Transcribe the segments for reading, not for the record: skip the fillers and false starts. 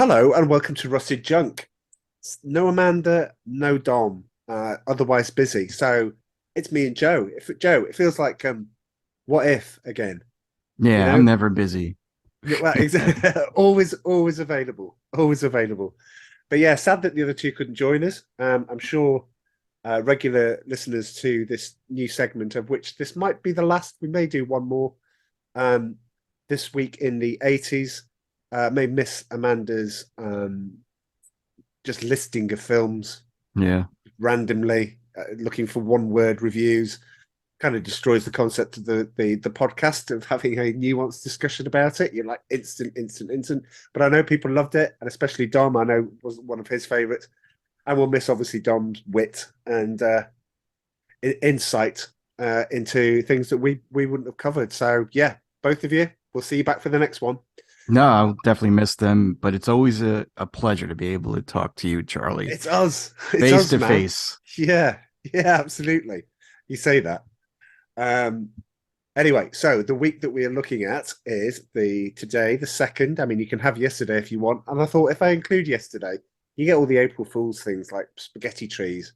Hello and welcome to Rusted Junk. No Amanda, no Dom, otherwise busy. So it's me and Joe. Joe, it feels like what if again, you Yeah, I'm know? never busy. Yeah, well, exactly. Always available, always available. But yeah, sad that the other two couldn't join us. I'm sure regular listeners to this new segment, of which this might be the last. We may do one more um, this week in the 80s. May miss Amanda's just listing of films Yeah. randomly, looking for one word reviews. Kind of destroys the concept of the podcast of having a nuanced discussion about it. You're like instant. But I know people loved it, and especially Dom. I know was one of his favorites. And we'll miss obviously Dom's wit and insight into things that we wouldn't have covered. So yeah, both of you, we'll see you back for the next one. No, I'll definitely miss them, but it's always a pleasure to be able to talk to you, Charlie, It's us. It's face us, to man. face. Yeah, yeah, absolutely. You say that. Um, anyway, so the week that we are looking at is the second. I mean, you can have yesterday if you want. And I thought if I include yesterday, you get all the April Fool's things like spaghetti trees.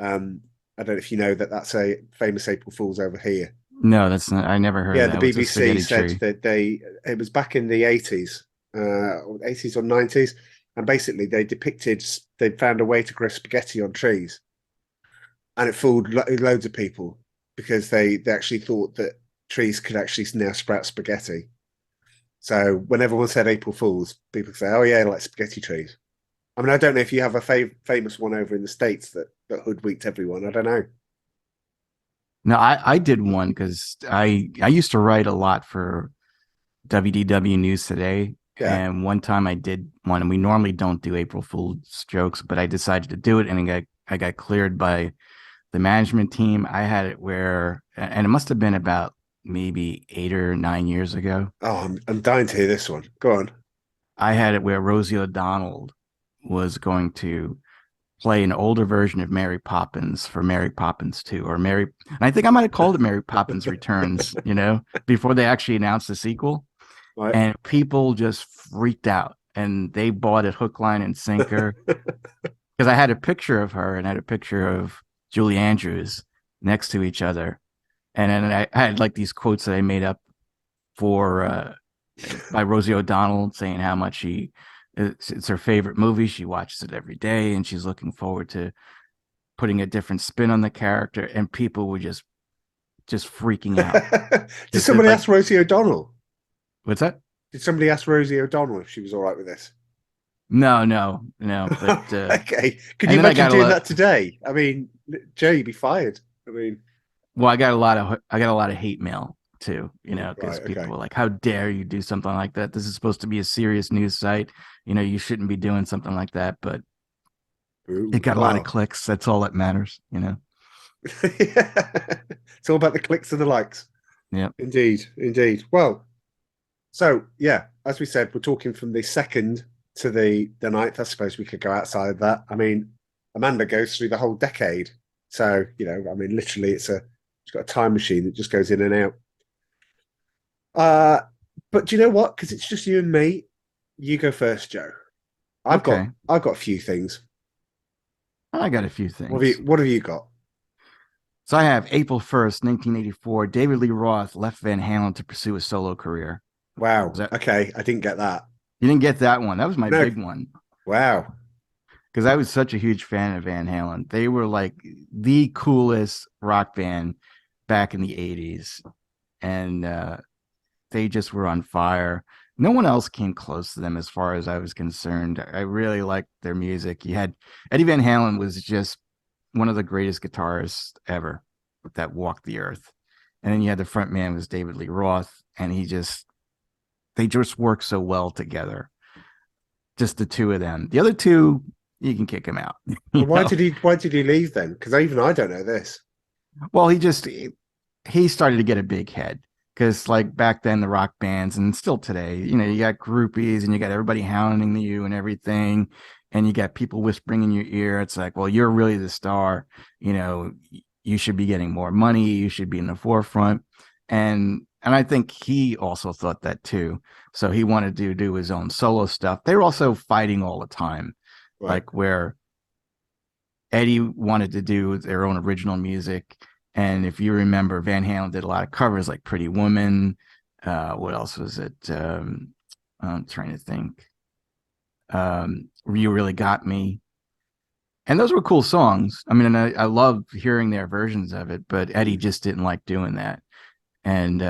I don't know if you know that that's a famous April Fool's over here. No, that's not, I never heard of Yeah, the that. What's a BBC spaghetti said tree? that it was back in the 80s, 80s or 90s, and basically they found a way to grow spaghetti on trees, and it fooled loads of people because they actually thought that trees could actually now sprout spaghetti. So when everyone said April Fools, people say, "Oh yeah, like spaghetti trees." I mean, I don't know if you have a famous one over in the States that hoodwinked everyone. I don't know. No, I did one because I used to write a lot for WDW News Today. Yeah. And one time I did one, and we normally don't do April Fool's jokes, but I decided to do it, and I got cleared by the management team. I had it where, and it must have been about maybe 8 or 9 years ago. Oh, I'm dying to hear this one. Go on. I had it where Rosie O'Donnell was going to play an older version of Mary Poppins for Mary Poppins 2 or Mary. And I think I might have called it Mary Poppins Returns, before they actually announced the sequel. Right. And people just freaked out and they bought it hook, line, and sinker because I had a picture of her and I had a picture of Julie Andrews next to each other. And then I had like these quotes that I made up for by Rosie O'Donnell saying how much it's her favorite movie. She watches it every day and she's looking forward to putting a different spin on the character. And people were just freaking out. Did Just somebody like, ask Rosie O'Donnell? what's that? Did somebody ask Rosie O'Donnell if she was all right with this? No. But Okay. Could you and then I imagine got a doing lot. that today? I mean, Joe, you'd be fired. I mean, Well, I got a lot of hate mail too, because right. people Okay. were like, "How dare you do something like that? This is supposed to be a serious news site. You shouldn't be doing something like that." But it Ooh, got a lot of well, clicks. That's all that matters. it's all about the clicks and the likes. Yeah. Indeed. Indeed. Well, so yeah, as we said, we're talking from the second to the ninth. I suppose we could go outside of that. I mean, Amanda goes through the whole decade. So, I mean, literally it's got a time machine that just goes in and out. Uh, but do you know what? Because it's just you and me. You go first, Joe. I've got Okay. I've got a few things. I got a few What have things. you what have you got? So I have April 1st, 1984. David Lee Roth left Van Halen to pursue a solo career. Was Wow. that Okay, I didn't get that. You didn't get that one? That was my No. big one Wow. because I was such a huge fan of Van Halen. They were like the coolest rock band back in the '80s, and they just were on fire. No one else came close to them as far as I was concerned. I really liked their music. You had Eddie Van Halen was just one of the greatest guitarists ever that walked the earth. And then you had the front man was David Lee Roth, and they just worked so well together. Just the two of them. The other two, you can kick him out. you Well, why know. did he leave then? Because even I don't know this. Well, he started to get a big head because like back then the rock bands and still today, you got groupies and you got everybody hounding you and everything, and you got people whispering in your ear. It's like, well, you're really the star. You know, you should be getting more money. You should be in the forefront. And And I think he also thought that too. So he wanted to do his own solo stuff. They were also fighting all the time, Right. like where Eddie wanted to do their own original music. And if you remember, Van Halen did a lot of covers like Pretty Woman. What else was it? I'm trying to think. You Really Got Me. And those were cool songs. I mean, and I love hearing their versions of it, but Eddie just didn't like doing that. And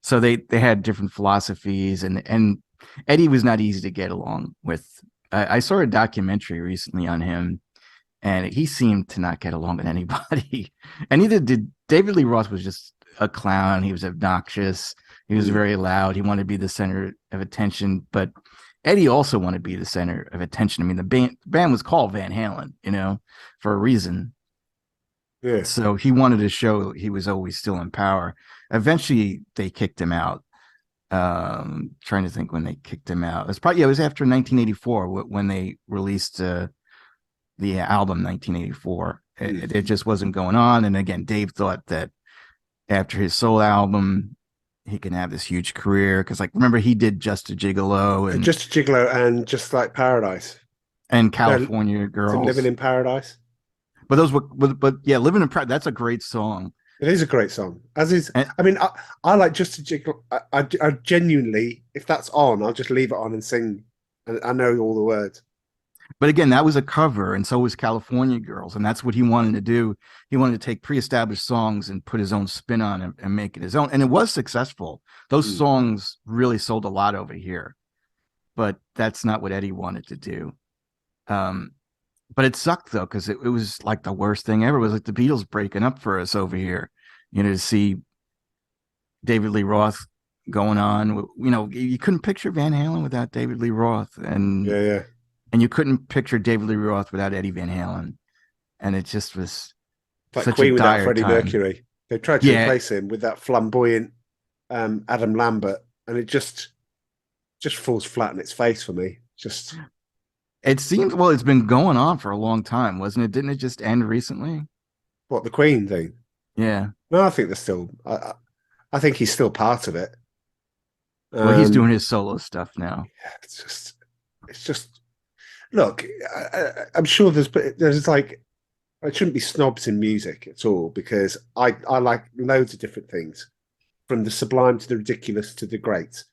so they had different philosophies, and Eddie was not easy to get along with. I saw a documentary recently on him, and he seemed to not get along with anybody. And neither did David Lee Roth. Was just a clown. He was obnoxious. He was very loud. He wanted to be the center of attention, but Eddie also wanted to be the center of attention. I mean, the band was called Van Halen, for a reason. Yeah. So he wanted to show he was always still in power. Eventually, they kicked him out. Trying to think when they kicked him out. It was after 1984 when they released the album 1984. It just wasn't going on. And again, Dave thought that after his solo album, he can have this huge career because, like, remember he did Just a Gigolo and Just a Gigolo and Just Like Paradise. California Some Living Girls. in Paradise. But those were, but yeah, Living in Paradise. That's a great song. It is a great song. As is, And, I mean, I like Just a Gigolo. I genuinely, if that's on, I'll just leave it on and sing. And I know all the words. but again, that was a cover, and so was California Girls, and that's what he wanted to do. He wanted to take pre-established songs and put his own spin on it and make it his own, and it was successful. Those songs really sold a lot over here, but that's not what Eddie wanted to do. But it sucked though, because it was like the worst thing ever. It was like the Beatles breaking up for us over here. To see David Lee Roth going on. You couldn't picture Van Halen without David Lee Roth, and Yeah. you couldn't picture David Lee Roth without Eddie Van Halen, and it just was Like such a Queen without dire Freddie time. Mercury. They tried to Yeah, replace him with that flamboyant Adam Lambert, and it just falls flat in its face for me. Just it seems it's been going on for a long time, wasn't it? Didn't it just end recently? what the Queen thing. Yeah. No, I think they're still. I think he's still part of it. Well, he's doing his solo stuff now. It's just. Look, I'm sure there's like, I shouldn't be snobs in music at all because I like loads of different things, from the sublime to the ridiculous to the great,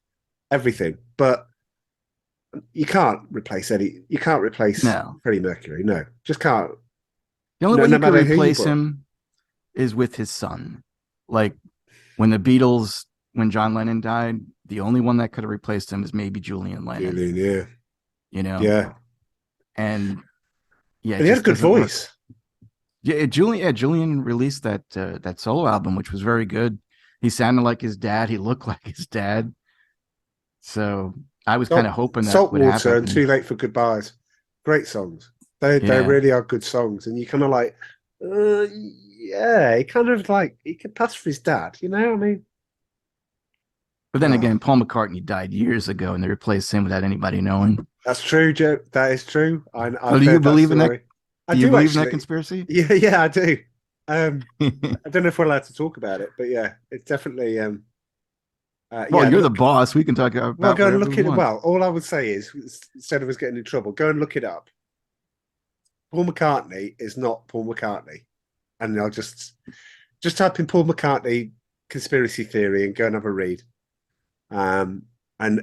everything. But you can't replace Eddie. You can't replace No. Freddie Mercury. No, just can't. The only No, way no you could matter who you replace brought. him is with his son. Like when John Lennon died, the only one that could have replaced him is maybe Julian Lennon. Julian, yeah, Yeah. And yeah, it and he had a just good doesn't work. voice. Yeah, Julian released that solo album, which was very good. He sounded like his dad. He looked like his dad. So I was kind of hoping that would Saltwater and happen. Too Late for Goodbyes, great songs. They Yeah. really are good songs, and you kind of like, yeah, he kind of like he could pass for his dad. You know, I mean, But then again, Paul McCartney died years ago, and they replaced him without anybody knowing. that's true, Joe. That is true. Oh, I've do you heard that believe in that? story. I Do you do believe in that actually. conspiracy? Yeah, I do. I don't know if we're allowed to talk about it, but yeah, it's definitely. Well, Yeah, you're the look. boss. We can talk Well, about go and whatever we look it. want. Well, all I would say is, instead of us getting in trouble, go and look it up. Paul McCartney is not Paul McCartney, and I'll just type in Paul McCartney conspiracy theory and go and have a read. And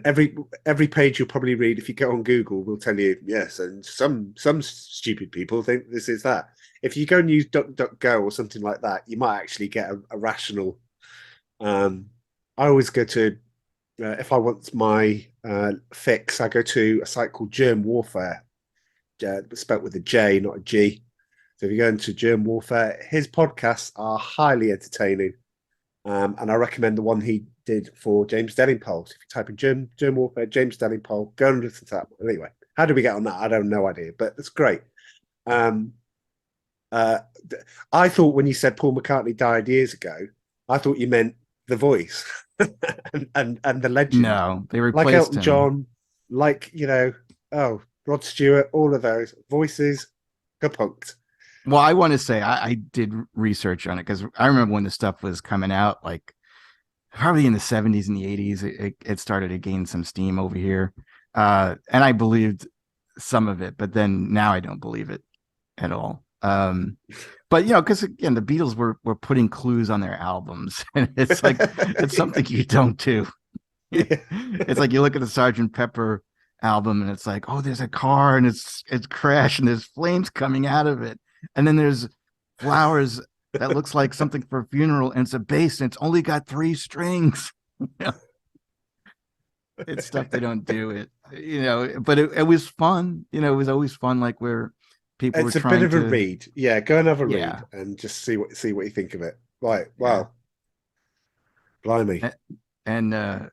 every page you'll probably read, if you go on Google, will tell you yes, and some stupid people think this is that. If you go and use DuckDuckGo or something like that, you might actually get a rational. I always go to if I want my fix, I go to a site called Germ Warfare, spelt with a J, not a G. So if you go into Germ Warfare, his podcasts are highly entertaining. And I recommend the one he did for James Delingpole. So if you type in Germ Warfare, James Delingpole, go and listen to that one. Anyway, how did we get on that? I don't have no idea, but it's great. I thought when you said Paul McCartney died years ago, I thought you meant the voice and the legend. No, they Like replaced Elton him. John, like, Rod Stewart, all of those voices kapunked. Well, I want to say I did research on it because I remember when the stuff was coming out, like probably in the 70s and the 80s, it started to gain some steam over here. And I believed some of it, but then now I don't believe it at all. But because again, the Beatles were putting clues on their albums, and it's like it's Yeah. something you don't do. Yeah. It's like you look at the Sergeant Pepper album, and it's like, oh, there's a car, and it's crashed, and there's flames coming out of it, and then there's flowers that looks like something for a funeral, and it's a bass, and it's only got three strings. It's stuff they don't do but it was fun. It was always fun, like where people were It's a bit trying of a to, read. Yeah, go and have a read yeah, and just see what you think of it. Right. yeah. Well, blimey. And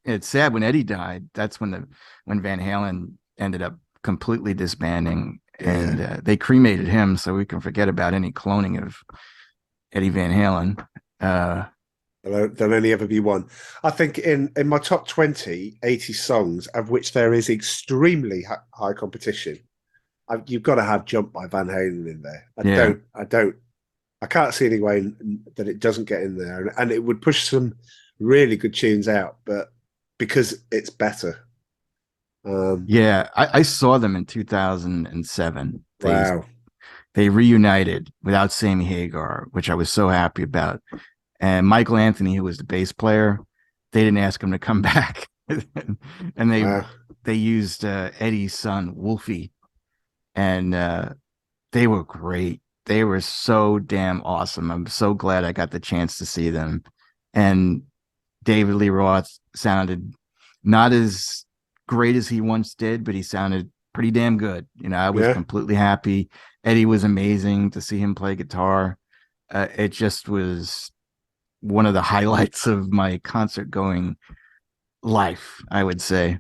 it's sad when Eddie died. That's when Van Halen ended up completely disbanding, Yeah. and they cremated him so we can forget about any cloning of Eddie Van Halen. Uh, There'll only ever be one. I think in my top 20, 80 songs, of which there is extremely high competition, you've got to have Jump by Van Halen in there. yeah, I can't see any way that it doesn't get in there. And it would push some really good tunes out, but because it's better. yeah. I saw them in 2007. Wow. They reunited without Sammy Hagar, which I was so happy about. And Michael Anthony, who was the bass player, they didn't ask him to come back, and Wow. they used Eddie's son Wolfie, and they were great. They were so damn awesome. I'm so glad I got the chance to see them. And David Lee Roth sounded not as great as he once did, but he sounded pretty damn good. I was Yeah. completely happy. Eddie was amazing to see him play guitar. It just was one of the highlights of my concert going life, I would say.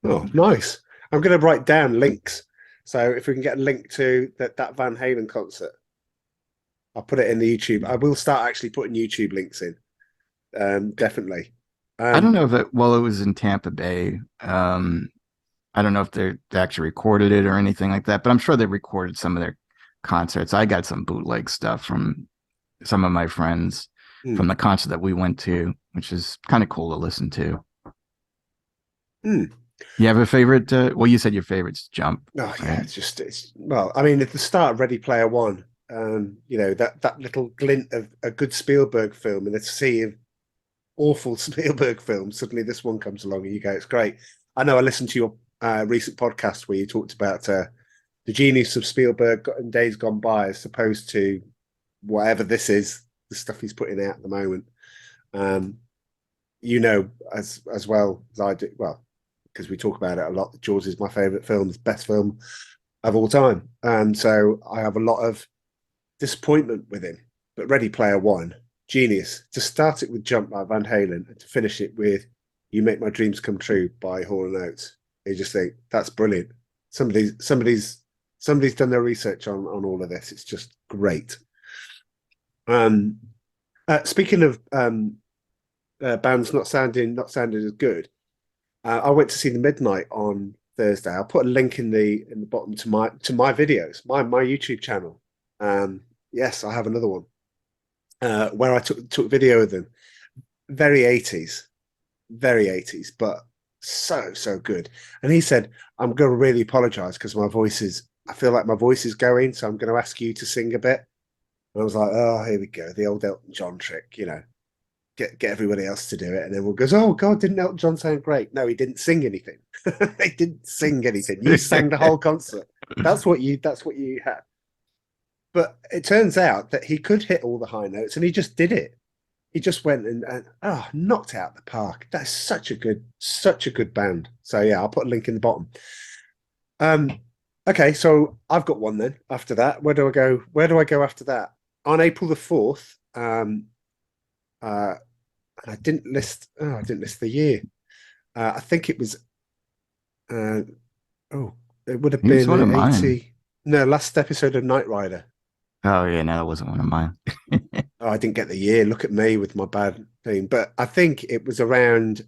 Oh, nice. I'm going to write down links. So if we can get a link to that Van Halen concert, I'll put it in the YouTube. I will start actually putting YouTube links in. Definitely. I don't Um, know if it was in Tampa Bay. I don't know if they actually recorded it or anything like that, but I'm sure they recorded some of their concerts. I got some bootleg stuff from some of my friends hmm, from the concert that we went to, which is kind of cool to listen to. hmm. You have a favorite? Well, you said your favorite's Jump, Oh yeah, right? it's well, I mean, at the start of Ready Player One, that little glint of a good Spielberg film in a sea of awful Spielberg films. Suddenly, this one comes along, and you go, "It's great." I know. I listened to your recent podcast where you talked about the genius of Spielberg in days gone by, as opposed to whatever this is, the stuff he's putting out at the moment. Um, as well as I do, well, because we talk about it a lot. Jaws is my favorite film, it's best film of all time, and so I have a lot of disappointment with him. But Ready Player One, genius. To start it with Jump by Van Halen and to finish it with You Make My Dreams Come True by Hall and Oates. You just think that's brilliant. Somebody's done their research on all of this. It's just great. Um, Speaking of bands not sounding as good, I went to see the Midnight on Thursday. I'll put a link in the bottom to my videos, my YouTube channel. Yes, I have another one where I took video of them. Very 80s, very 80s, but so good. And he said, "I'm going to really apologize because I feel like my voice is going, so I'm going to ask you to sing a bit." And I was like, "Oh, here we go, the old Elton John trick, get everybody else to do it." And everyone goes, "Oh God, didn't Elton John sound great?" No, he didn't sing anything. He didn't sing anything. You sang the whole concert. That's what you had. But it turns out that he could hit all the high notes, and he just did it. He just went and knocked out the park. That's such a good band. So yeah, I'll put a link in the bottom. Um, okay, so I've got one then. After that, where do I go? Where do I go after that? On April the 4th, uh, I didn't list. Oh, I didn't list the year. I think it was. Uh, oh, it would have He was one of been mine. 80. No, last episode of Knight Rider. Oh yeah, no, that wasn't one of mine. Oh, I didn't get the year. Look at me with my bad thing. But I think it was around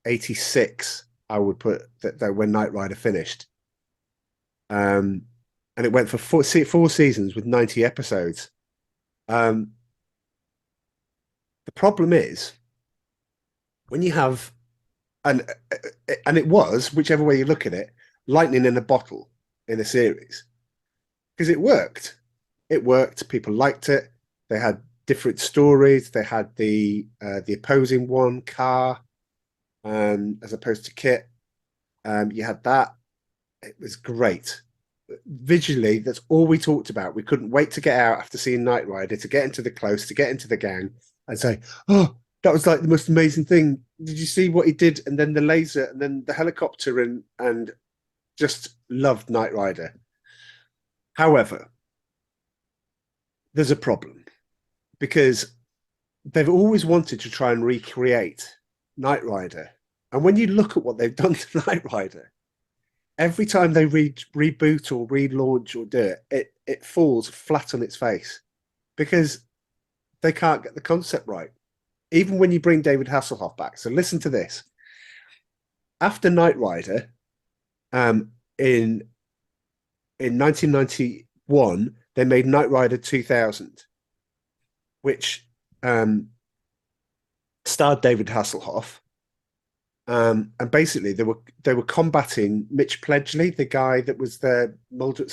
86. I would put that when Knight Rider finished. Um, and it went for four seasons with 90 episodes. Um, The problem is when you have, and it was, whichever way you look at it, lightning in a bottle in a series, because it worked. It worked. People liked it. They had different stories. They had the opposing one, Car, as opposed to Kit. You had that. It was great. Visually, that's all we talked about. We couldn't wait to get out after seeing Knight Rider, to get into the close, to get into the gang, and say, "Oh, that was like the most amazing thing. Did you see what he did?" And then the laser, and then the helicopter, and just loved Knight Rider. However, there's a problem because they've always wanted to try and recreate Knight Rider, and when you look at what they've done to Knight Rider, every time they reboot or relaunch or do it falls flat on its face because they can't get the concept right. Even when you bring David Hasselhoff back. So listen to this. After Knight Rider, in 1991, they made Knight Rider 2000, which starred David Hasselhoff. And basically, they were combating Mitch Pledgley, the guy that was the Mulder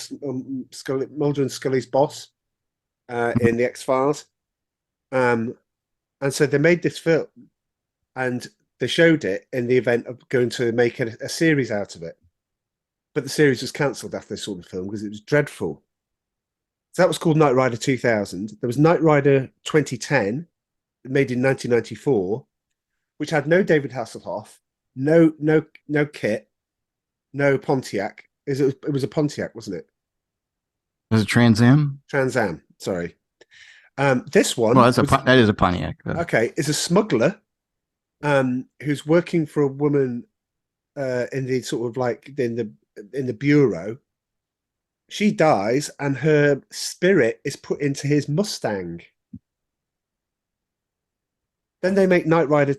and Scully's boss in the X-Files. And so they made this film, and they showed it in the event of going to make a series out of it. But the series was cancelled after they saw the film because it was dreadful. So that was called Knight Rider 2000. There was Knight Rider 2010, made in 1994, which had no David Hasselhoff, no Kit, no Pontiac. It was a Pontiac, wasn't it? Was it Trans Am? Trans Am. Sorry. This one. Well, that is a Pontiac. Though. Okay, is a smuggler, who's working for a woman, in the sort of like in the bureau. She dies, and her spirit is put into his Mustang. Then they make Knight Rider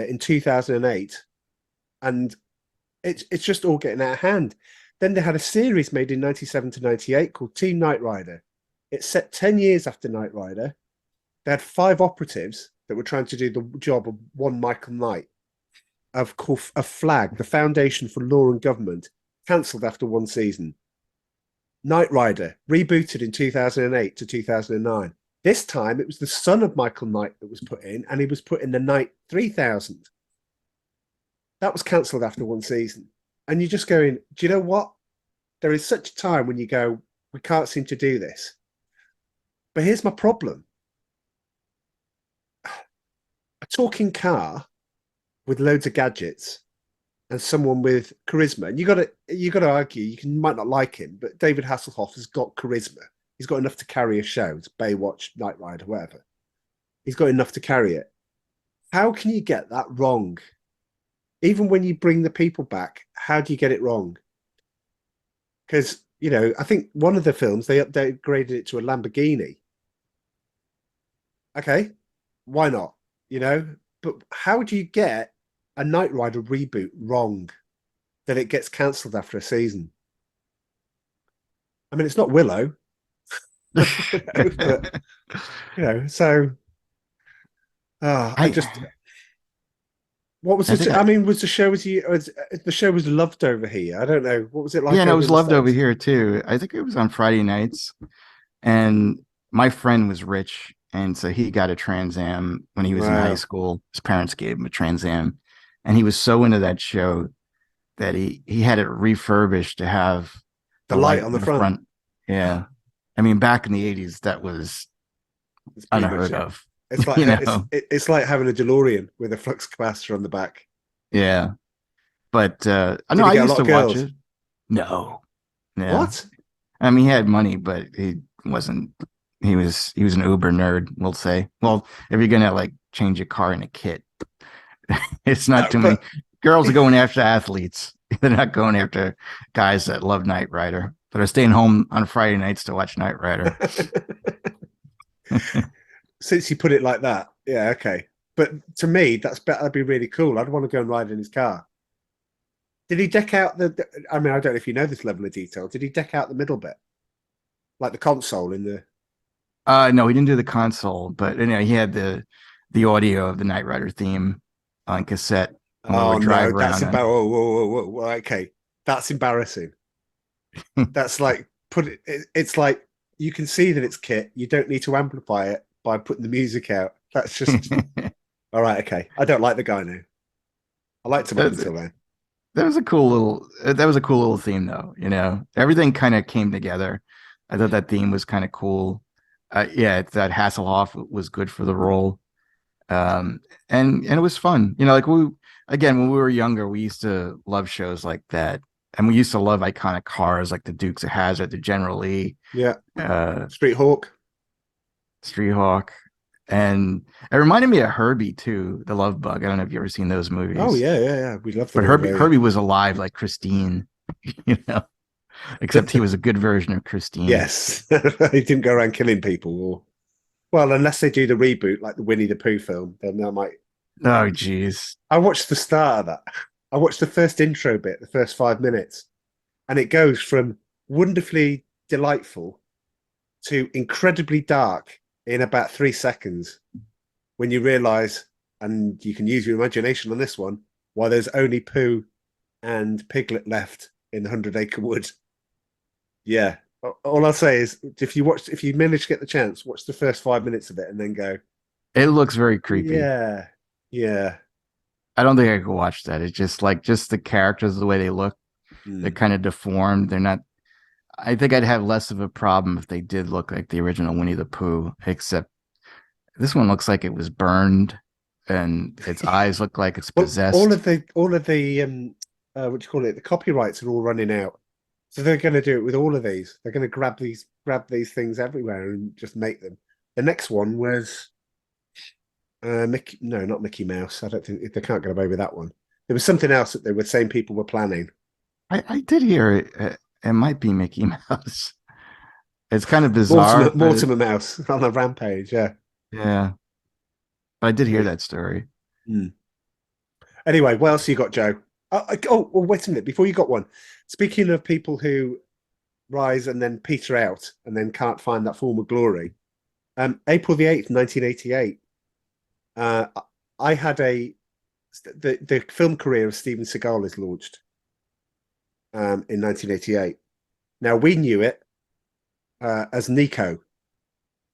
in 2008, and it's just all getting out of hand. Then they had a series made in 97 to 98 called Team Knight Rider. It's set 10 years after Knight Rider. They had 5 operatives that were trying to do the job of one Michael Knight, of Flag, the Foundation for Law and Government, cancelled after 1 season. Knight Rider, rebooted in 2008 to 2009. This time, it was the son of Michael Knight that was put in, and he was put in the Knight 3000. That was cancelled after 1 season. And you're just going, do you know what? There is such a time when you go, we can't seem to do this. But here's my problem. A talking car with loads of gadgets and someone with charisma. And you got to argue, might not like him, but David Hasselhoff has got charisma. He's got enough to carry a show. It's Baywatch, Knight Rider, whatever. He's got enough to carry it. How can you get that wrong? Even when you bring the people back, how do you get it wrong? Because, I think one of the films, they upgraded it to a Lamborghini. Okay, why not? But how do you get a Knight Rider reboot wrong that it gets cancelled after a season? I mean, it's not Willow. But so I just what was it? I mean, was the show the show was loved over here? I don't know, what was it like? Yeah, no, it was loved over here too. I think it was on Friday nights, and my friend was rich, and so he got a Trans Am when he was in high school. His parents gave him a Trans Am, and he was so into that show that he had it refurbished to have the light on the front. Yeah. I mean, back in the 80s, that was unheard of. It's like it's like having a DeLorean with a flux capacitor on the back. Yeah, but no, I used to watch it. No, what? I mean, he had money, but he wasn't. He was an Uber nerd, we'll say. Well, if you're gonna like change a car in a kit, it's not too many. Girls are going after athletes. They're not going after guys that love Knight Rider, but are staying home on Friday nights to watch Knight Rider. Since you put it like that, yeah, okay. But to me, that'd be really cool. I'd want to go and ride in his car. Did he deck out I mean, I don't know if you know this level of detail. Did he deck out the middle bit? Like the console in the... No, he didn't do the console, but he had the the audio of the Knight Rider theme on cassette when we Oh would no, drive that's around. And embarrassing. Whoa, whoa, whoa, whoa, whoa. Okay, that's embarrassing. That's like it's like you can see that it's kit. You don't need to amplify it by putting the music out. That's just all right. Okay, I don't like the guy now. I liked him up that until then. was a cool little that was a cool little theme though, everything kind of came together. I thought that theme was kind of cool. Yeah, that Hasselhoff was good for the role. um and it was fun, like we again when we were younger we used to love shows like that, and we used to love iconic cars like the Dukes of Hazzard, the General Lee, Yeah, uh Street Hawk. Street Hawk. And it reminded me of Herbie too, the Love Bug. I don't know if you ever seen those Oh movies, yeah, yeah, yeah. We love them but all. Herbie was alive like Christine, you know except he was a good version of Christine. Yes, he didn't go around killing people, or well, unless they do the reboot like the Winnie the Pooh film, then that might. Oh geez. I watched the start of that. I watched the first intro bit, the first 5 minutes, and it goes from wonderfully delightful to incredibly dark in about 3 seconds when you realize, and you can use your imagination on this one, why there's only Pooh and Piglet left in the 100 Acre Wood. Yeah. All I'll say is if you manage to get the chance, watch the first 5 minutes of it and then go, It looks very creepy. yeah, yeah. I don't think I could watch that. It's just the characters, the way they look, they're Mm. kind of deformed. They're not. I think I'd have less of a problem if they did look like the original Winnie the Pooh, except this one looks like it was burned and its eyes look like it's Well, all possessed. of the what do you call it? The copyrights are all running out. So they're going to do it with all of these. They're going to grab these things everywhere and just make them. The next one was Mickey. No, not Mickey Mouse. I don't think they can't get away with that one. There was something else that they were saying people were planning. I did hear it. It might be Mickey Mouse. It's kind of bizarre, Mortimer, but Mortimer Mouse on a rampage. Yeah. yeah. But I did hear Yeah. that story. Hmm. Anyway, what else you got, Joe? Oh, wait a minute. Before you got one, speaking of people who rise and then peter out and then can't find that form of glory, April the 8th, 1988, uh, I had the film career of Steven Seagal is launched in 1988. Now, we knew it as Nico.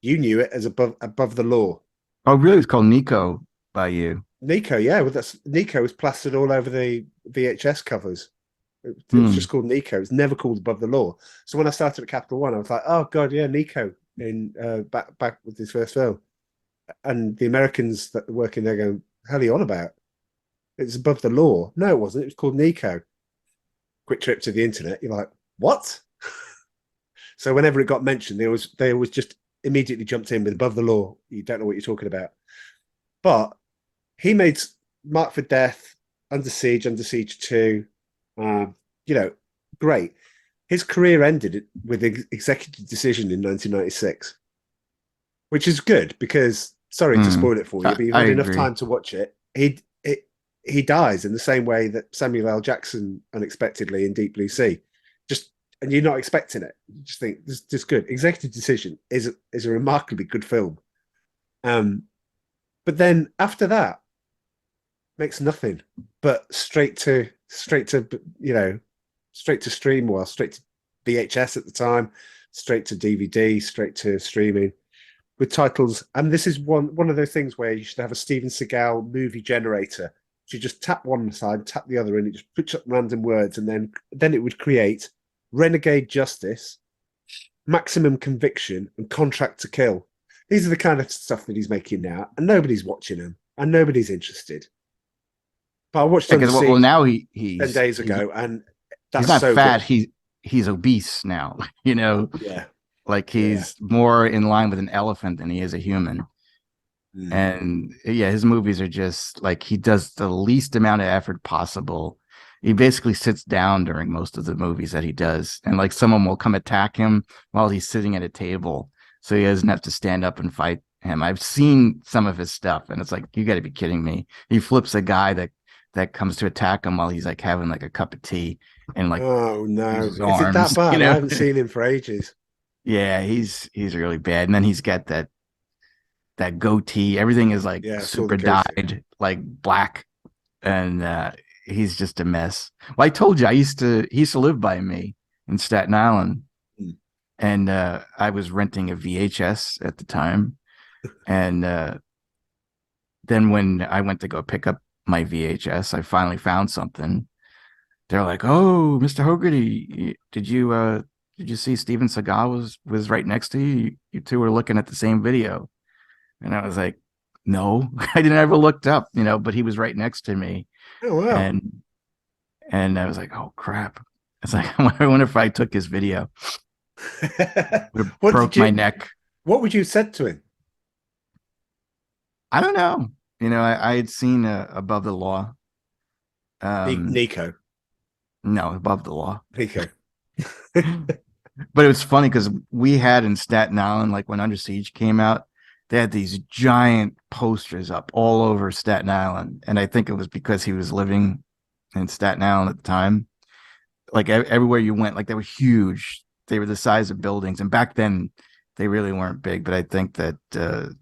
You knew it as above the law. Oh, really? It's called Nico by you. Nico, yeah, well, that's Nico was plastered all over the VHS covers. It was Hmm. just called Nico. It's never called Above the Law. So when I started at Capital One, I was like, oh god, yeah, Nico in back with his first film. And the Americans that were working there going, hell are you on about? It's Above the Law. No, it wasn't. It was called Nico. Quick trip to the internet. You're like, what? So whenever it got mentioned, they always just immediately jumped in with Above the Law. You don't know what you're talking about. But he made Mark for Death, Under Siege 2, um, you know, great. His career ended with executive decision in 1996, which is good because, sorry to Hmm. spoil it for you, but you've I had enough agree. time to watch it. He dies in the same way that Samuel L. Jackson unexpectedly in Deep Blue Sea. Just and you're not expecting it. You just think this is good. Executive Decision is a remarkably good film. Um, but then after that, makes nothing but straight to straight to stream, well, straight to VHS at the time, straight to DVD, straight to streaming with titles. And this is one of those things where you should have a Steven Seagal movie generator. So you just tap one side, tap the other, and it just puts up random words, and then it would create Renegade Justice, Maximum Conviction, and Contract to Kill. These are the kind of stuff that he's making now, and nobody's watching them, and nobody's interested. But I watched Yeah, Under because well Siege now 10 days ago, and he's that's not so fat. good. He's obese now. Yeah, Like yeah. he's more in line with an elephant than he is a human. Mm. And yeah, his movies are just like he does the least amount of effort possible. He basically sits down during most of the movies that he does, and like someone will come attack him while he's sitting at a table, so he doesn't have to stand up and fight him. I've seen some of his stuff, and it's like you got to be kidding me. He flips a guy that comes to attack him while he's like having like a cup of tea and like Oh uses no, his is it that arms, bad? I haven't seen him for ages. Yeah, he's really bad. And then he's got that that goatee. Everything is like Yeah, I saw the super goatee. dyed, like black, and he's just a mess. Well, I told you he used to live by me in Staten Island, Hmm. and I was renting a VHS at the time, and then when I went to go pick up my VHS, I finally found something. They're like, "Oh, Mr. Hogarty, did you see Steven Seagal was right next to you? You two were looking at the same video." And I was like, "No, I didn't ever looked up, but he was right next to me." Oh wow. And I was like, "Oh crap." It's like, I wonder if I took his video, would have What did broke my you? neck. What would you said to him? I don't know. I had seen Above the Law. Um, Nico. no, Above the Law. Nico. But it was funny because we had in Staten Island, like when Under Siege came out, they had these giant posters up all over Staten Island. And I think it was because he was living in Staten Island at the time. Like everywhere you went, like they were huge. They were the size of buildings. And back then, they really weren't big. But I think that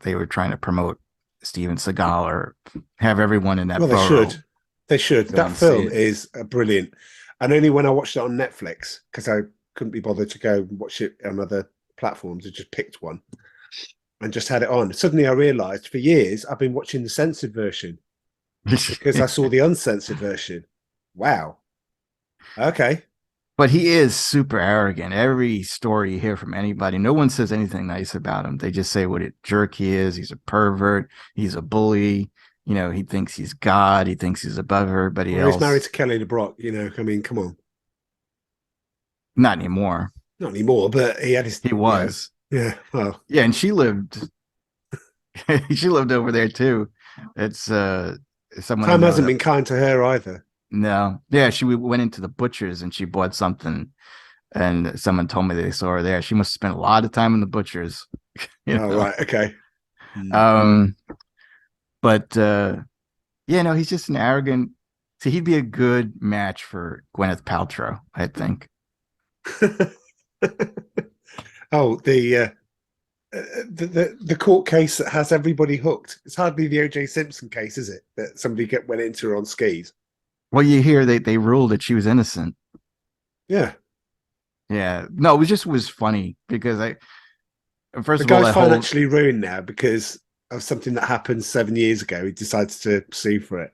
they were trying to promote Steven Seagal or have everyone in Well, that they should. borough They should. go That and see film it. is brilliant. And only when I watched it on Netflix, because I couldn't be bothered to go and watch it on other platforms, I just picked one and just had it on. Suddenly I realized for years I've been watching the censored version because I saw the uncensored version. Wow. Okay. But he is super arrogant. Every story you hear from anybody, no one says anything nice about him. They just say what a jerk he is. He's a pervert. He's a bully. He thinks he's God. He thinks he's above everybody Well, he's married else. to Kelly LeBrock, I mean, come on. Not anymore. Not anymore, but he had his, He was. yeah, well, Yeah, and she lived. She lived over there too. It's someone I time know hasn't that. been kind to her either. No, yeah, she went into the butcher's and she bought something, and someone told me they saw her there. She must have spent a lot of time in the butcher's. you Oh, know. right. Okay. Hmm. Um, but yeah, no, he's just an arrogant. See, he'd be a good match for Gwyneth Paltrow, I think. Oh, the court case that has everybody hooked. It's hardly the O.J. Simpson case, is it? That somebody went into her on skis. Well, you hear they ruled that she was innocent. Yeah, Yeah, no, it was funny because first the of all, guy's that whole financially ruined now because of something that happened 7 years ago. He decides to sue for it.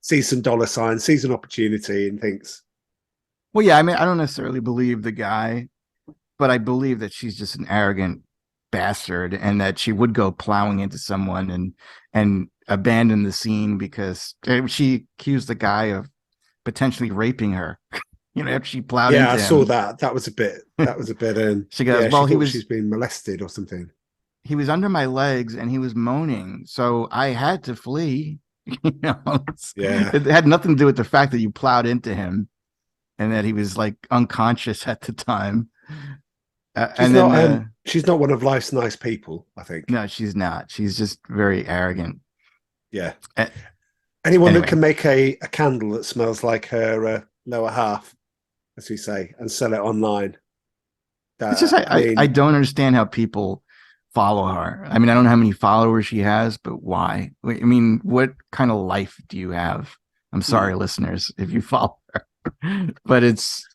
Sees some dollar signs, sees an opportunity, and thinks, well, yeah, I mean, I don't necessarily believe the guy, but I believe that she's just an arrogant bastard and that she would go plowing into someone and abandon the scene because she accused the guy of potentially raping her. After she plowed "Yeah, I into saw him. that. That was a bit. That was a bit." And She goes, yeah, she "Well, he thought was she's been molested or something. he was under my legs and he was moaning, so I had to flee." Yeah, It had nothing to do with the fact that you plowed into him and that he was like unconscious at the time. she's And not. then She's not one of life's nice people. I think. no, she's not. She's just very arrogant. Yeah. A- Anyone that Anyway, can make a candle that smells like her lower half, as we say, and sell it online. it's just I I mean, don't understand how people follow her. I mean, I don't know how many followers she has, but why? I mean, what kind of life do you have? I'm hmm. sorry, listeners, if you follow her, but it's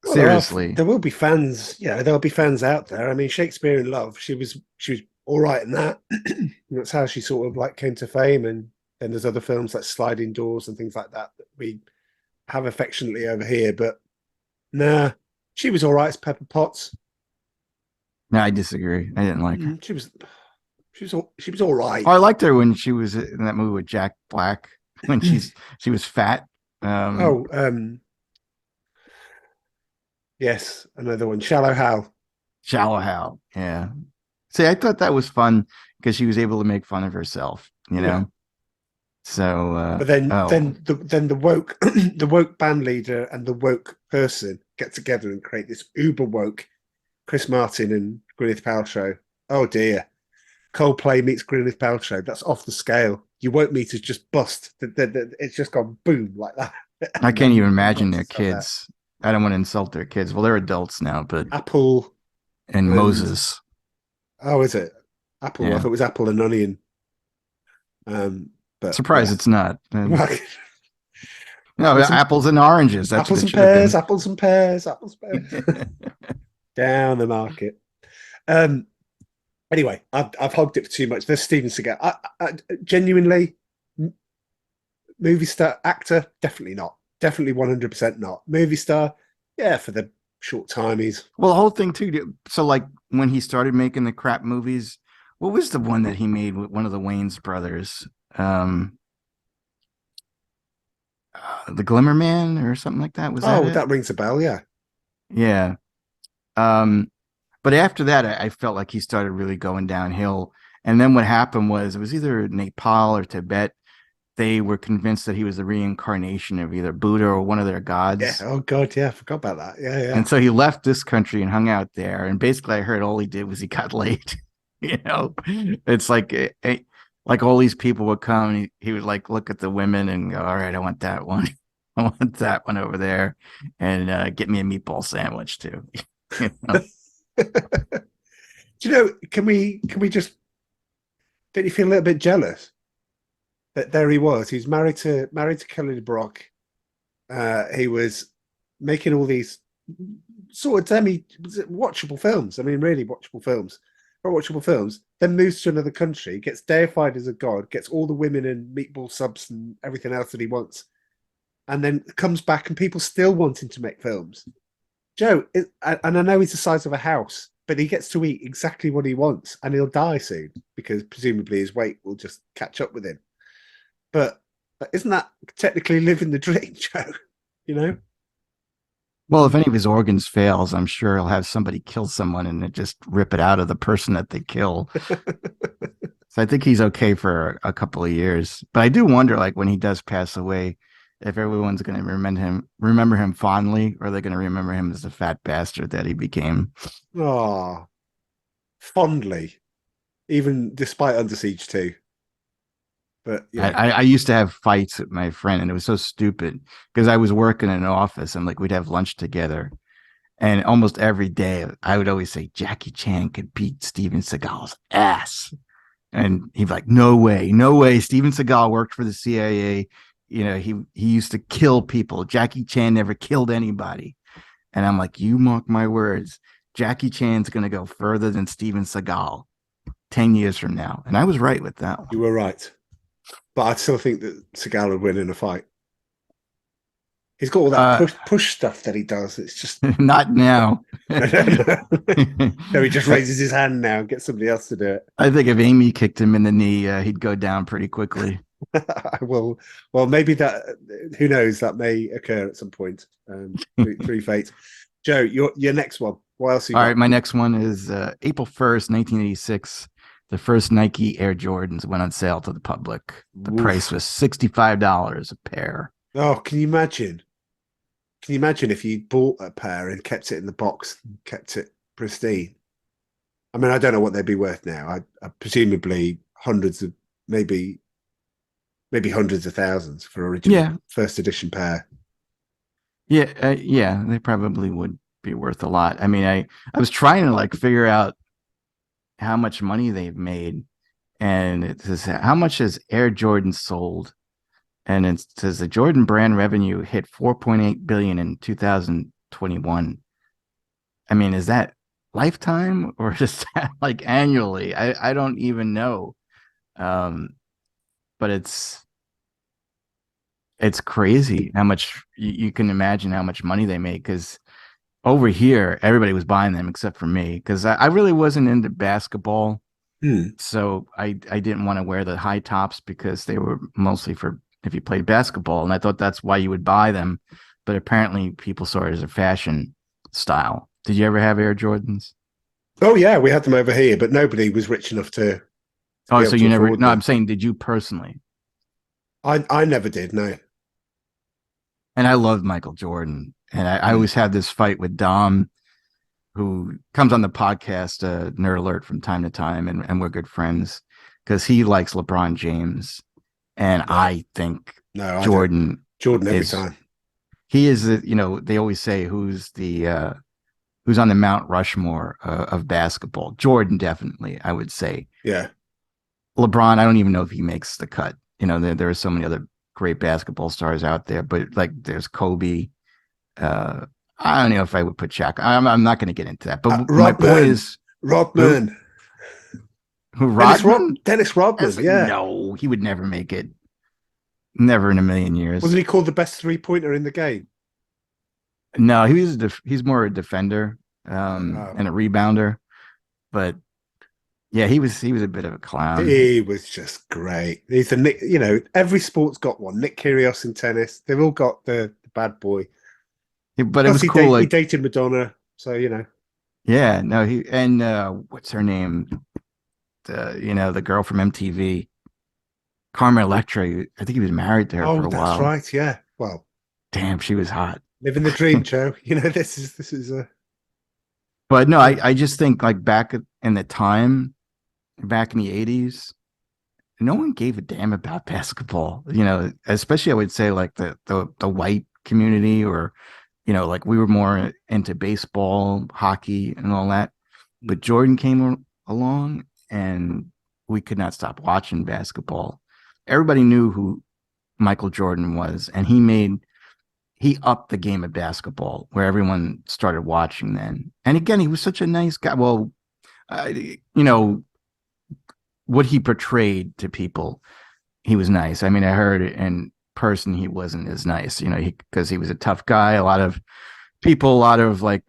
Well, seriously. there will be fans. Yeah, there'll be fans out there. I mean, Shakespeare in Love. She was all right in that. That's how she sort of like came to fame. And then there's other films like Sliding Doors and things like that that we have affectionately over here. But nah, she was all right as Pepper Potts. No, I disagree. I didn't like her. She was all right. Oh, I liked her when she was in that movie with Jack Black when she was fat. Um, Oh, yes, another one. Shallow Hal. Shallow Hal. Yeah. See, I thought that was fun because she was able to make fun of herself, you Yeah. know? So, But then, oh, the woke, the woke band leader and the woke person get together and create this uber woke Chris Martin and Gwyneth Paltrow. Oh dear, Coldplay meets Gwyneth Paltrow. That's off the scale. Your woke meter's just bust. It's just gone boom like that. I can't even imagine their Nonsense like that. kids. I don't want to insult their kids. Well, they're adults now, but Apple and and Moses. oh, is it Apple. I Yeah. thought it was apple and onion. But Surprised yeah. it's not. No, apples and apples and oranges. That's what apples it and should have pears, been. apples and pears, apples and pears. Down the market. Um, anyway, I've hogged it for too much. There's Steven Seagal. I genuinely, movie star actor, definitely not. Definitely 100% not. Movie star, yeah, for the short time he's. Well, the whole thing too. So, like when he started making the crap movies, what was the one that he made with one of the Wayans brothers? Um, the Glimmer Man or something like that. Was that Oh, it? that rings a bell. Yeah. Yeah. Um, but after that, I felt like he started really going downhill. And then what happened was it was either Nepal or Tibet. They were convinced that he was the reincarnation of either Buddha or one of their Yeah. gods. Oh God. Yeah. I forgot about that. Yeah. Yeah. And so he left this country and hung out there. And basically, I heard all he did was he got laid. It's like all these people would come and he would like look at the women and go, all right, I want that one. I want that one over there. And get me a meatball sandwich too. You know? Do you know? Can we just? Don't you feel a little bit jealous that there he was? He's married to Kelly Brock. He was making all these sort of watchable films. I mean, really watchable films. Or watchable films. Then moves to another country, gets deified as a god, gets all the women and meatball subs and everything else that he wants, and then comes back and people still wanting to make films. Joe, and I know he's the size of a house, but he gets to eat exactly what he wants, and he'll die soon because presumably his weight will just catch up with him. But isn't that technically living the dream, Joe? You know? Well, if any of his organs fails, I'm sure he'll have somebody kill someone and then just rip it out of the person that they kill. So I think he's okay for a couple of years. But I do wonder, like when he does pass away, if everyone's going to remember him fondly, or they're going to remember him as the fat bastard that he became. Oh, fondly, even despite Under Siege 2. But yeah, I used to have fights with my friend, and it was so stupid because I was working in an office and like we'd have lunch together. And almost every day I would always say Jackie Chan could beat Steven Seagal's ass. And he'd be like, no way, no way. Steven Seagal worked for the CIA. He used to kill people. Jackie Chan never killed anybody. And I'm like, you mark my words. Jackie Chan's going to go further than Steven Seagal 10 years from now. And I was right with that one. you were right. But I still think that Seagal would win in a fight. He's got all that push stuff that he does. It's just not now. no, he just raises his hand now and gets somebody else to do it. I think if Amy kicked him in the knee, he'd go down pretty quickly. Well, maybe that. Who knows? That may occur at some point. Through fate. Joe, your next one. What else? All right, my next one is April 1st, 1986. The first Nike Air Jordans went on sale to the public. The price was $65 a pair. Oh, can you imagine? Can you imagine if you bought a pair and kept it in the box, kept it pristine? I mean, I don't know what they'd be worth now. I presumably hundreds of maybe hundreds of thousands for original first edition pair. Yeah, they probably would be worth a lot. I mean, I was trying to like figure out how much money they've made, and it says how much has Air Jordan sold, and it says the Jordan brand revenue hit 4.8 billion in 2021. I mean, is that lifetime or is that like annually? I don't even know. But it's crazy how much you can imagine how much money they make, because over here everybody was buying them except for me, because I really wasn't into basketball. So I didn't want to wear the high tops because they were mostly for if you played basketball, and I thought that's why you would buy them. But apparently people saw it as a fashion style. Did you ever have Air Jordans? Oh yeah, we had them over here, but nobody was rich enough to Oh, so you never? No, them. I'm saying, did you personally? I never did, no. And I loved Michael Jordan, and I always had this fight with Dom, who comes on the podcast, Nerd Alert, from time to time, and we're good friends because he likes LeBron James, and I think Jordan every time. He is, they always say who's on the Mount Rushmore of basketball. Jordan, definitely, I would say. Yeah. LeBron, I don't even know if he makes the cut. There are so many other great basketball stars out there, but like there's Kobe. Uh, I don't know if I would put Shaq. I'm not going to get into that. But my point Rodman. is, who Rodman. Rodman? Dennis Rodman. Yeah. No, he would never make it. Never in a million years. Wasn't he called the best 3-pointer in the game? No, he's more a defender and a rebounder. But yeah, he was a bit of a clown. He was just great. He's a Nick, every sport's got one. Nick Kyrgios in tennis. They've all got the bad boy. But it Plus, was cool. he dated Madonna, so Yeah, no, he and what's her name? The girl from MTV, Carmen Electra. I think he was married to her for Oh, a that's while. right. Yeah. Well, Damn, she was hot. living the dream, Joe. This is a But no, I just think like back in the time, back in the 80s, no one gave a damn about basketball. Especially I would say like the white community, or like we were more into baseball, hockey, and all that. But Jordan came along, and we could not stop watching basketball. Everybody knew who Michael Jordan was, and he upped the game of basketball where everyone started watching then. And again, he was such a nice guy. Well, what he portrayed to people, he was nice. I mean, I heard in person he wasn't as nice, because he was a tough guy. A lot of like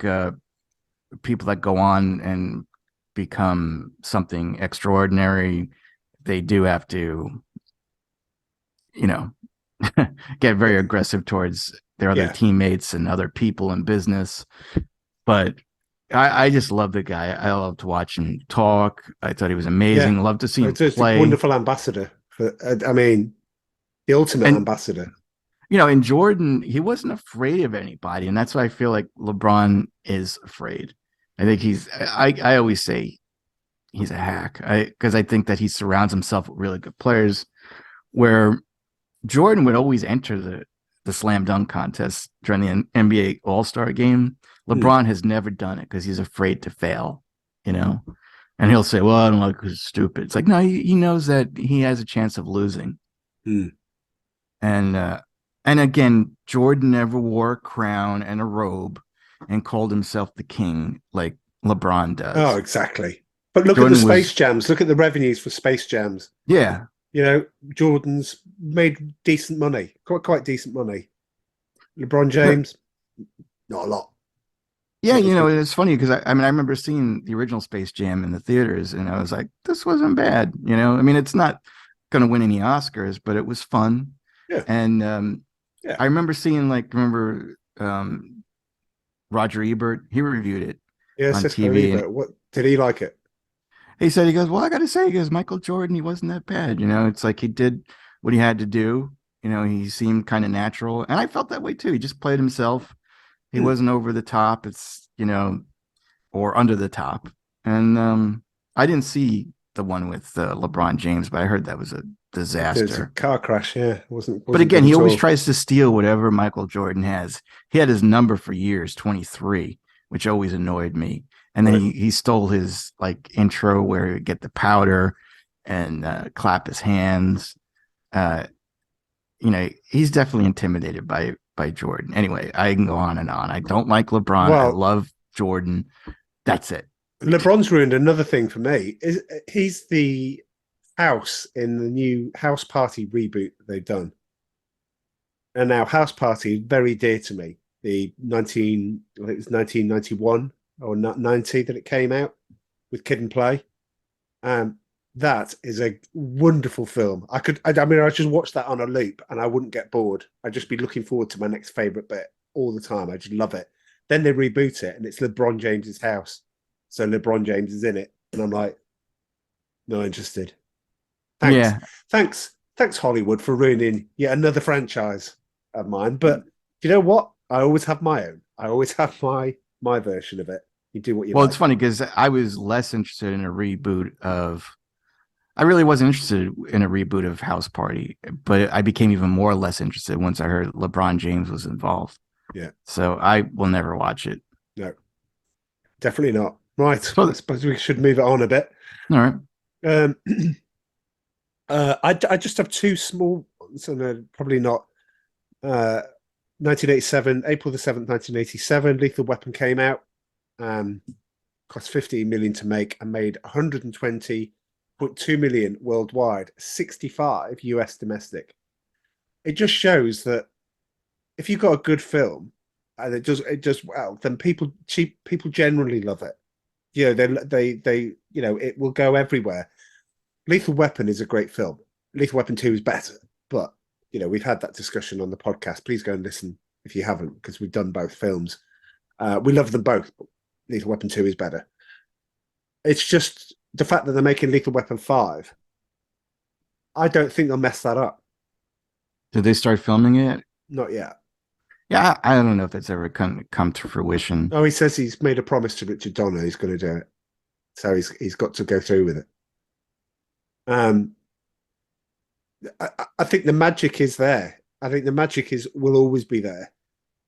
people that go on and become something extraordinary, they do have to, get very aggressive towards their other teammates and other people in business. But I just love the guy. I loved to watch him talk. I thought he was amazing. Love to see him play. a wonderful ambassador for. I mean, the ultimate ambassador. In Jordan, he wasn't afraid of anybody, and that's why I feel like LeBron is afraid. I think I always say he's a hack. Because I think that he surrounds himself with really good players. Where Jordan would always enter the slam dunk contest during the NBA All-Star game. LeBron has never done it because he's afraid to fail, and he'll say, well, I don't like who's stupid. It's like, no, he knows that he has a chance of losing. And again, Jordan never wore a crown and a robe and called himself the king like LeBron does. Oh, exactly. But look at the Space Jams. Look at the revenues for Space Jams. Yeah. Jordan's made decent money, quite decent money. LeBron James, not a lot. Yeah, it's funny because I remember seeing the original Space Jam in the theaters, and I was like, this wasn't bad. I mean, it's not going to win any Oscars, but it was fun. Yeah. And I remember seeing Roger Ebert, he reviewed it on TV. What did he like it? He goes, well, I got to say, Michael Jordan, he wasn't that bad. It's like he did what he had to do. He seemed kind of natural. And I felt that way too. He just played himself. He wasn't over the top. It's, or under the top. And I didn't see the one with LeBron James, but I heard that was a disaster. It was a car crash. Yeah. Wasn't but again, he always tries to steal whatever Michael Jordan has. He had his number for years, 23, which always annoyed me. And then he stole his intro where he would get the powder and clap his hands. He's definitely intimidated by Jordan. Anyway, I can go on and on. I don't like LeBron. I love Jordan. That's it. LeBron's ruined another thing for me. He's the house in the new House Party reboot that they've done. And now House Party is very dear to me. I think it was 1991 or 90 that it came out with Kid and Play. That is a wonderful film. I just watch that on a loop and I wouldn't get bored. I'd just be looking forward to my next favorite bit all the time. I just love it. Then they reboot it and it's LeBron James's house. So LeBron James is in it. And I'm like, not interested. Thanks. Yeah. Thanks, Hollywood, for ruining yet another franchise of mine. But you know what? I always have my own. I always have my version of it. You do what you like. It's funny because I was less interested in a reboot of. I really wasn't interested in a reboot of House Party, but I became even more or less interested once I heard LeBron James was involved. Yeah. So I will never watch it. No, definitely not. Right. So, I suppose we should move it on a bit. All right. Um, I just have two small ones, and probably not. 1987, April the 7th, 1987, Lethal Weapon came out. Um, Cost 15 million to make and made 120.2 million worldwide, 65 US domestic. It just shows that if you've got a good film and it does well, then people generally love it. You know, it will go everywhere. Lethal Weapon is a great film. Lethal Weapon 2 is better, but we've had that discussion on the podcast. Please go and listen if you haven't, because we've done both films. We love them both, but Lethal Weapon 2 is better. It's just the fact that they're making Lethal Weapon 5. I don't think they'll mess that up. Did they start filming it? Not yet. Yeah, I don't know if it's ever come to fruition. Oh, he says he's made a promise to Richard Donner. He's going to do it. So he's got to go through with it. I think the magic is there. I think the magic will always be there.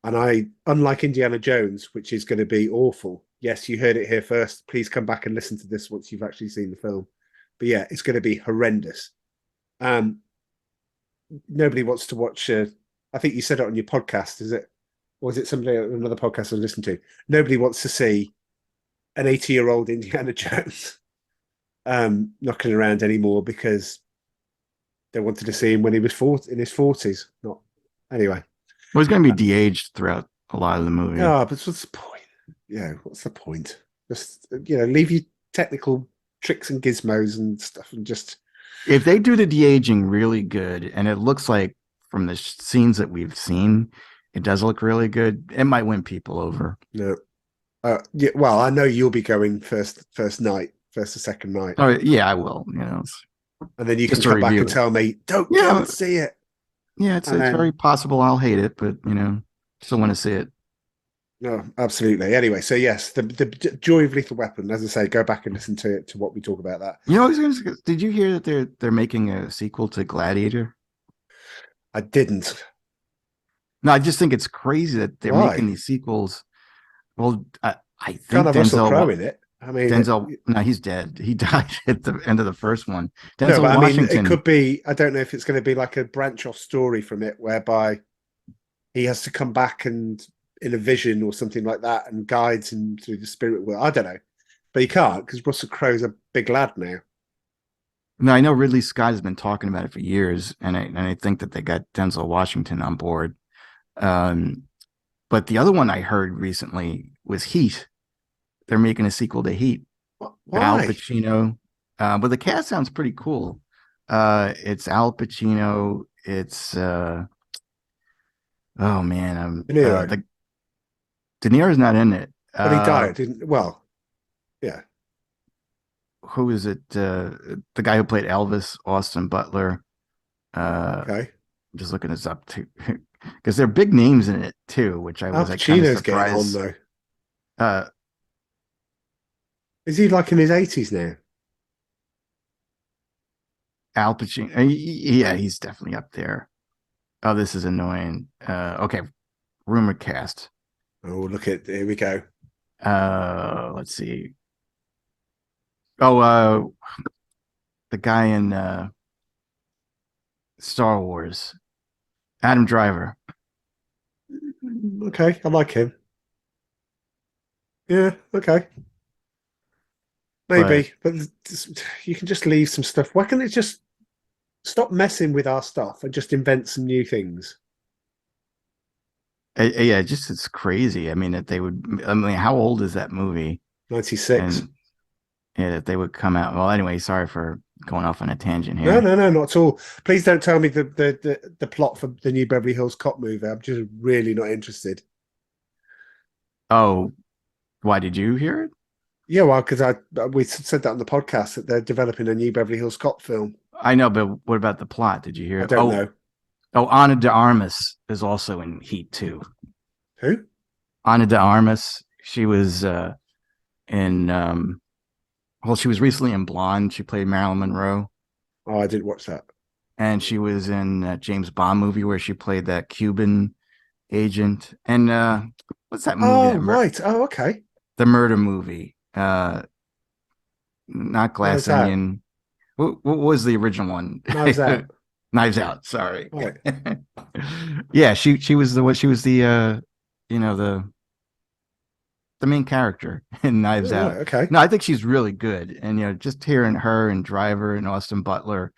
And unlike Indiana Jones, which is going to be awful. Yes, you heard it here first. Please come back and listen to this once you've actually seen the film. But yeah, it's going to be horrendous. Nobody wants to watch. I think you said it on your podcast. Is it? Or is it something another podcast I listened to? Nobody wants to see an 80-year-old Indiana Jones knocking around anymore because they wanted to see him when he was in his 40s. Not anyway. Well, he's going to be de-aged throughout a lot of the movie. Oh, but what's the point? What's the point? Just leave your technical tricks and gizmos and stuff, and just. If they do the de-aging really good, and it looks like from the scenes that we've seen, it does look really good. It might win people over. No. Yeah. Well, I know you'll be going first or second night. Oh yeah, I will. And then you can come back and tell me, don't go and see it. Yeah, it's very possible I'll hate it, but still want to see it. No, absolutely. Anyway, so yes, the joy of Lethal Weapon. As I say, go back and listen to what we talk about that. Did you hear that they're making a sequel to Gladiator? I didn't. No, I just think it's crazy that they're making these sequels. Well, I think can't have Russell Crowe in it. I mean, Denzel. No, he's dead. He died at the end of the first one. Denzel but Washington. I mean, it could be. I don't know if it's going to be like a branch off story from it, whereby he has to come back and in a vision or something like that, and guides him through the spirit world. I don't know, but he can't because Russell Crowe's a big lad now. No, I know Ridley Scott has been talking about it for years, and I think that they got Denzel Washington on board. But the other one I heard recently was Heat. They're making a sequel to Heat. Why? Al Pacino. But the cast sounds pretty cool. It's Al Pacino. It's oh man, De Niro. De Niro's not in it. But he died, didn't? Well, yeah. Who is it? The guy who played Elvis, Austin Butler. Okay. I'm just looking this up too, because they're big names in it too, which I was kind of surprised. Getting on though. Is he like in his 80s now? Al Pacino. Yeah, he's definitely up there. Oh, this is annoying. Okay, rumor cast. Oh, here we go. Let's see. Oh, the guy in Star Wars, Adam Driver. Okay, I like him. Yeah, okay. Maybe, but you can just leave some stuff. Why can't it just stop messing with our stuff and just invent some new things? Yeah, it's crazy. I mean, that they would. I mean, how old is that movie? 96. And, yeah, that they would come out. Well, anyway, sorry for going off on a tangent here. No, not at all. Please don't tell me the plot for the new Beverly Hills Cop movie. I'm just really not interested. Oh, why did you hear it? Yeah, well, because we said that on the podcast that they're developing a new Beverly Hills Cop film. I know, but what about the plot? Did you hear it? I don't know. Oh, Ana de Armas is also in Heat too. Who? Ana de Armas. She was in well, she was recently in Blonde. She played Marilyn Monroe. Oh, I didn't watch that. And she was in that James Bond movie where she played that Cuban agent. And what's that movie? Oh, right. Oh, okay. The murder movie. Not Glass Onion. What was the original one? Knives Out. Knives Out. Sorry. Right. Yeah, she was the what she was the you know the main character in Knives Oh, right. Out. Okay. No, I think she's really good, and just hearing her and Driver and Austin Butler,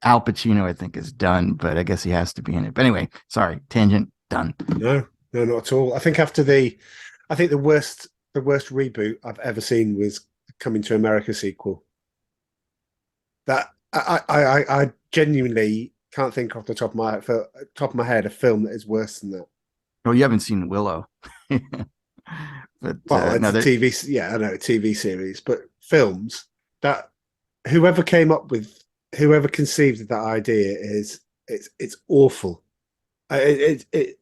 Al Pacino, I think is done, but I guess he has to be in it. But anyway, sorry, tangent done. No, no, not at all. I think the worst reboot I've ever seen was Coming to America sequel. That I genuinely can't think off the top of my head a film that is worse than that. Well, you haven't seen Willow, but Well, it's no, a TV, yeah, I know, a TV series, but films that whoever came up with, whoever conceived of that idea is it's awful. It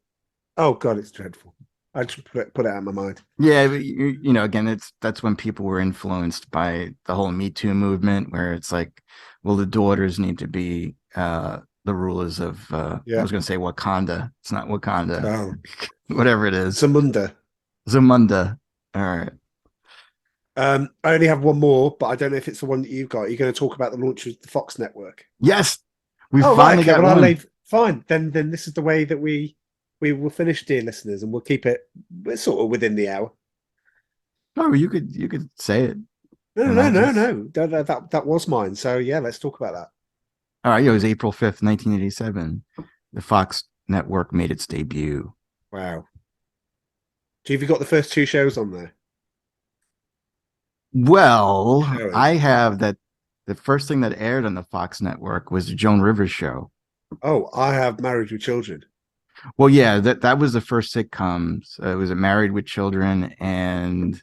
oh God, it's dreadful. I just put it out of my mind. yeah, but again, that's when people were influenced by the whole Me Too movement, where it's like, well, the daughters need to be the rulers of I Yeah. was going to say Wakanda. It's not Wakanda, Oh, whatever it is, Zamunda. Zamunda. All right. I only have one more, but I don't know if it's the one that you've got. You're going to talk about the launch of the Fox network. Yes, we Oh, right. finally Okay. got Well, I'll one. leave. Fine. Then this is the way that we will finish, dear listeners, and we'll keep it. We're sort of within the hour. Oh, you could say it, No, and no, I'll no, just. no, no. That was mine. So yeah, let's talk about that. All right, it was April 5th, 1987. The Fox network made its debut. Wow. Have you got the first two shows on there? Well, Showing. I have that the first thing that aired on the Fox network was the Joan Rivers show. Oh, I have Married with Children. Well, yeah, that was the first sitcoms. It was a Married with Children and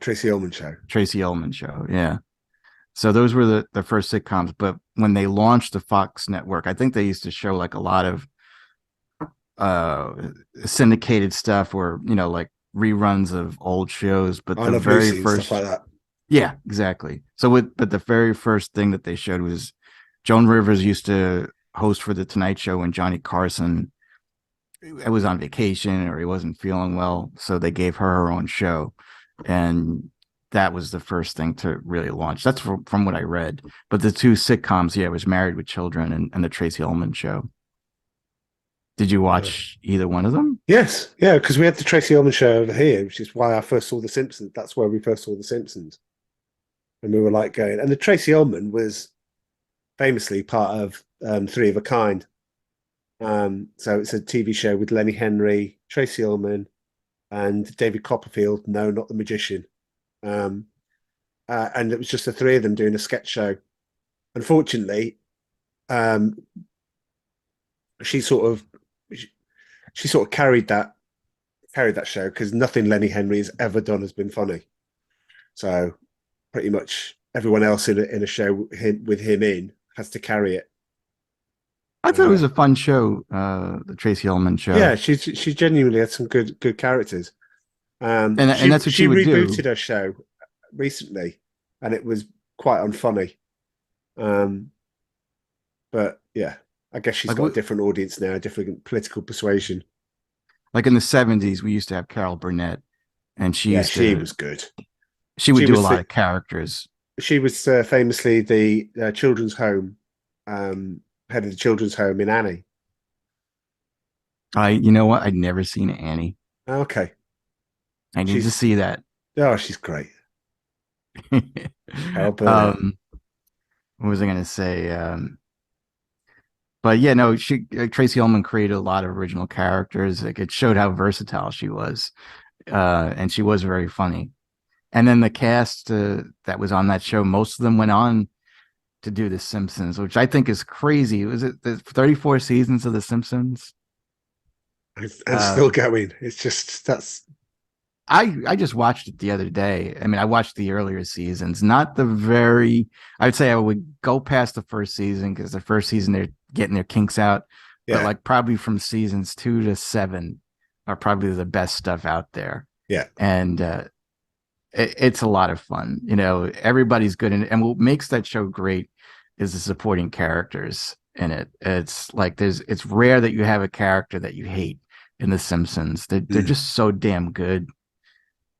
Tracy Ullman show. Tracy Ullman show. Yeah. So those were the first sitcoms. But when they launched the Fox network, I think they used to show like a lot of uh syndicated stuff or, like reruns of old shows. But I the Love very Lucy and stuff first, like that. yeah, exactly. But the very first thing that they showed was Joan Rivers used to host for the Tonight Show when Johnny Carson was on vacation or he wasn't feeling well, so they gave her own show, and that was the first thing to really launch. That's from what I read. But the two sitcoms, yeah, it was Married with Children and the Tracy Ullman show. Did you Uh, watch either one of them? yes, yeah, because we had the Tracy Ullman show over here, which is why I first saw The Simpsons. That's where we first saw The Simpsons, and we were like going. And the Tracy Ullman was famously part of Three of a Kind. So it's a TV show with Lenny Henry, Tracy Ullman, and David Copperfield. No, not the magician. Um, and it was just the three of them doing a sketch show. Unfortunately, um, she sort of she sort of carried that show because nothing Lenny Henry has ever done has been funny. So pretty much everyone else in a show with him in has to carry it. I thought it was a fun show, the Tracy Ullman show, Yeah, she genuinely had some good characters. and that's what She she would do. rebooted her show recently, and it was quite unfunny. Um, but yeah, I guess she's Like got a different audience now, a different political persuasion. like in the '70s, we used to have Carol Burnett, and she Yeah, used she to was good. she would She do a was lot of characters. she was famously the children's home head of the children's home in Annie. You know what? I'd never seen Annie. Okay, I need to she's see that. she's great. Carol Burnett. um, what was I going to say? But yeah, no, Tracy Ullman created a lot of original characters. Like it showed how versatile she was, and she was very funny. And then the cast that was on that show, most of them went on to do The Simpsons, which I think is crazy. Was it the 34 seasons of The Simpsons? And still going. It's just that's I just watched it the other day. I mean, I watched the earlier seasons, not the very. I'd say I would go past the first season because the first season they're getting their kinks out, but yeah, like probably from seasons 2 to 7 are probably the best stuff out there. yeah. And it's a lot of fun. Everybody's good in it, and what makes that show great is the supporting characters in it. It's like it's rare that you have a character that you hate in The Simpsons. They're just so damn good.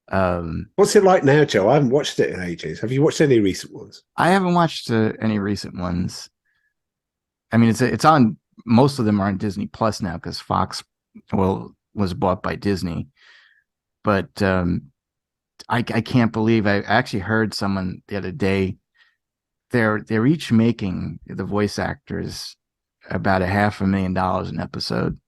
What's it like now, Joe? I haven't watched it in ages. Have you watched any recent ones? I haven't watched any recent ones. I mean, it's on, most of them are on Disney Plus now because Fox, well, was bought by Disney. But I can't believe I actually heard someone the other day. They're each making, the voice actors, about $500,000 an episode.